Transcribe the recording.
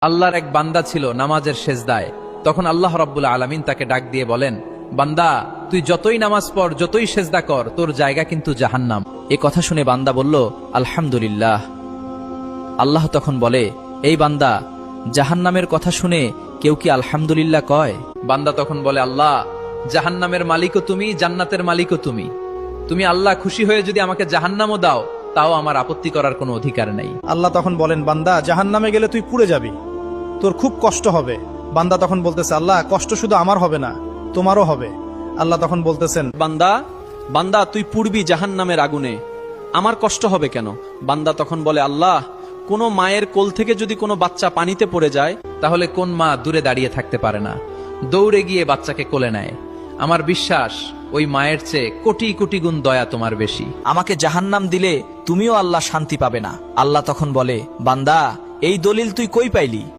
আল্লাহর এক বান্দা ছিল নামাজের সেজদায়। তখন আল্লাহ রাব্বুল আলামিন তাকে ডাক দিয়ে বলেন, বান্দা তুই যতই নামাজ পড়, যতই সেজদা কর, তোর জায়গা কিন্তু জাহান্নাম। এ কথা শুনে বান্দা বলল, আলহামদুলিল্লাহ। আল্লাহ তখন বলে, এই বান্দা, জাহান্নামের কথা শুনে কেউ কি আলহামদুলিল্লাহ কয়? বান্দা তখন বলে, আল্লাহ, জাহান্নামের মালিকও তুমি, জান্নাতের মালিকও তুমি। তুমি আল্লাহ খুশি হয়ে যদি আমাকে জাহান্নামও দাও, তাও আমার আপত্তি করার কোনো অধিকার নেই। আল্লাহ তখন বলেন, বান্দা, জাহান্নামে গেলে তুই পুড়ে যাবি, তোর খুব কষ্ট হবে। বান্দা তখন বলতেছে, আল্লাহ, কষ্ট শুধু আমার হবে না, তোমারও হবে। আল্লাহ তখন বলতেছেন, বান্দা বান্দা তুই পুড়বি জাহান্নামের আগুনে, আমার কষ্ট হবে কেন? বান্দা তখন বলে, আল্লাহ, কোনো মায়ের কোল থেকে যদি কোনো বাচ্চা পানিতে পড়ে যায়, তাহলে কোন মা দূরে দাঁড়িয়ে থাকতে পারে না, দৌড়ে গিয়ে বাচ্চাকে কোলে নেয়। আমার বিশ্বাস ওই মায়ের চেয়ে কোটি কোটি গুণ দয়া তোমার বেশি। আমাকে জাহান্নাম দিলে তুমিও আল্লাহ শান্তি পাবে না। আল্লাহ তখন বলে, বান্দা, এই দলিল তুই কই পাইলি?